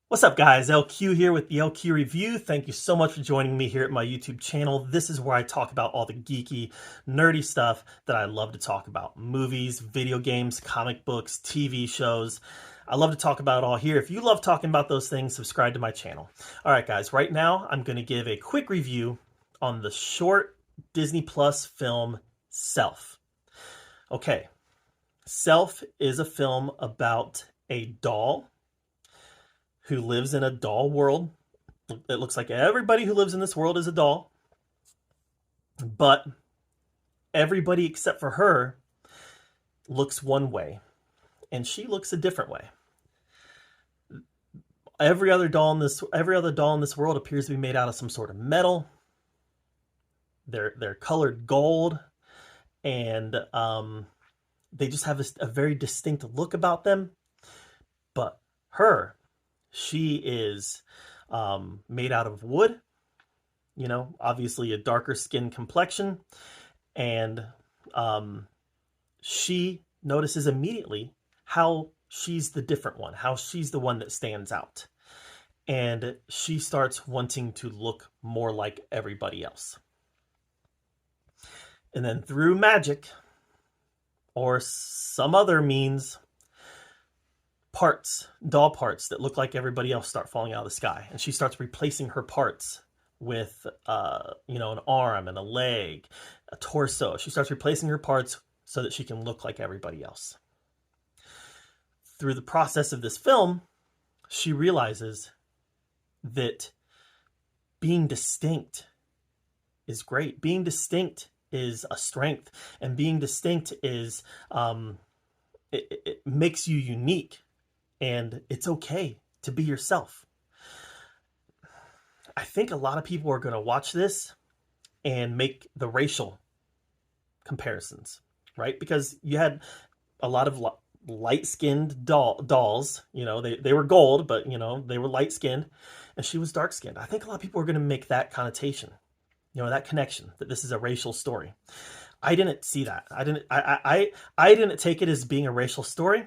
What's up, guys? LQ here with the LQ Review. Thank you so much for joining me here at my YouTube channel. This is where I talk about all the geeky, nerdy stuff that I love to talk about. Movies, video games, comic books, TV shows. I love to talk about it all here. If you love talking about those things, subscribe to my channel. All right, guys, right now I'm going to give a quick review on the short Disney Plus film Self. Okay, Self is a film about a doll who lives in a doll world. It looks like everybody who lives in this world is a doll, but everybody except for her looks one way, and she looks a different way. Every other doll in this world appears to be made out of some sort of metal. They're colored gold, and they just have a very distinct look about them. But she is made out of wood, obviously a darker skin complexion, and she notices immediately how she's the different one, how she's the one that stands out. And she starts wanting to look more like everybody else. And then through magic or some other means, doll parts that look like everybody else start falling out of the sky. And she starts replacing her parts with, an arm and a leg, a torso. She starts replacing her parts so that she can look like everybody else. Through the process of this film, she realizes that being distinct is great. Being distinct is a strength, and being distinct is, it makes you unique. And it's okay to be yourself. I think a lot of people are going to watch this and make the racial comparisons, right? Because you had a lot of light-skinned dolls. They were gold, but, they were light-skinned. And she was dark-skinned. I think a lot of people are going to make that connotation, that connection, that this is a racial story. I didn't see that. I didn't take it as being a racial story.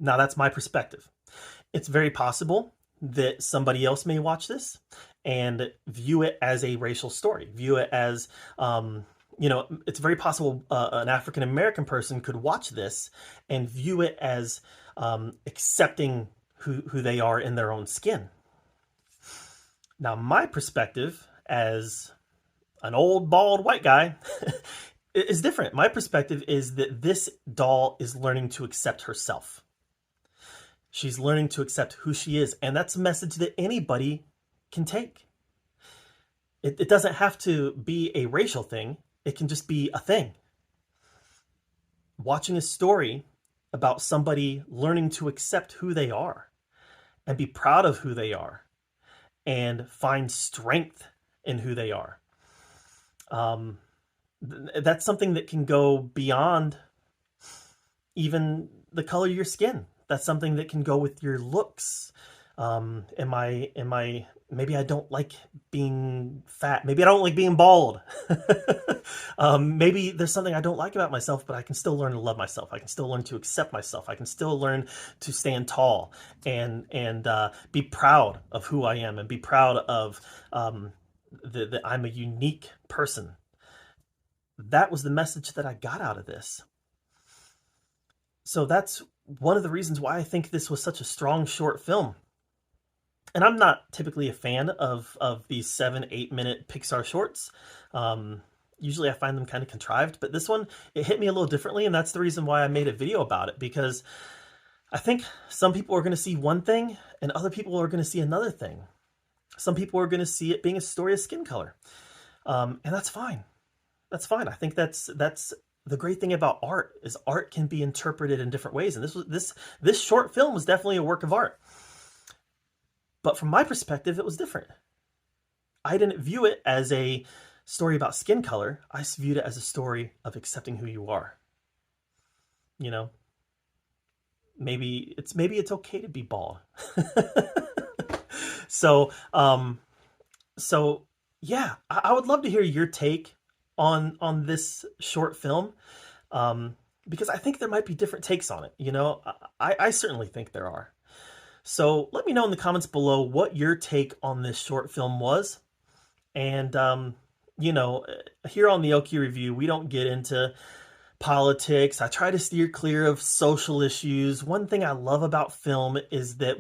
Now, that's my perspective. It's very possible that somebody else may watch this and view it as a racial story, view it as, it's very possible an African-American person could watch this and view it as accepting who they are in their own skin. Now, my perspective as an old, bald, white guy is different. My perspective is that this doll is learning to accept herself. She's learning to accept who she is. And that's a message that anybody can take. It doesn't have to be a racial thing. It can just be a thing. Watching a story about somebody learning to accept who they are and be proud of who they are and find strength in who they are. That's something that can go beyond even the color of your skin. That's something that can go with your looks. Maybe I don't like being fat. Maybe I don't like being bald. Maybe there's something I don't like about myself, but I can still learn to love myself. I can still learn to accept myself. I can still learn to stand tall and be proud of who I am and be proud of that I'm a unique person. That was the message that I got out of this. So that's one of the reasons why I think this was such a strong short film. And I'm not typically a fan of these 7-8 minute Pixar shorts. Usually I find them kind of contrived, but this one, it hit me a little differently, and that's the reason why I made a video about it, because I think some people are going to see one thing and other people are going to see another thing. Some people are going to see it being a story of skin color. And that's fine. That's fine. I think that's the great thing about art is art can be interpreted in different ways. And this short film was definitely a work of art. But from my perspective, it was different. I didn't view it as a story about skin color. I viewed it as a story of accepting who you are. Maybe it's okay to be bald. So yeah, I would love to hear your take on this short film, because I think there might be different takes on it. I certainly think there are. So let me know in the comments below what your take on this short film was. And, you know, here on the Oki Review, we don't get into politics. I try to steer clear of social issues. One thing I love about film is that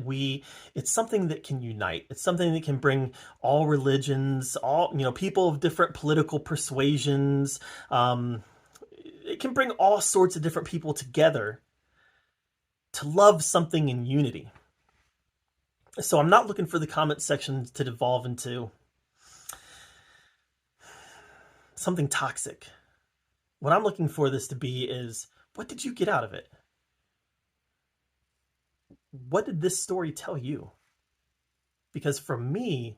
it's something that can unite. It's something that can bring all religions, all, you know, people of different political persuasions. It can bring all sorts of different people together to love something in unity. So I'm not looking for the comment section to devolve into something toxic. What I'm looking for this to be is, what did you get out of it? What did this story tell you? Because for me,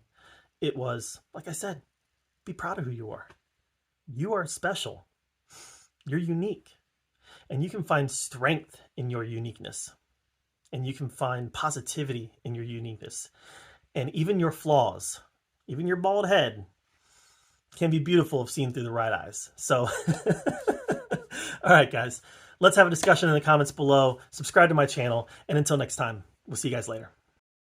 it was, like I said, be proud of who you are. You are special. You're unique. And you can find strength in your uniqueness. And you can find positivity in your uniqueness. And even your flaws, even your bald head, can be beautiful if seen through the right eyes. So, all right, guys, let's have a discussion in the comments below. Subscribe to my channel. And until next time, we'll see you guys later.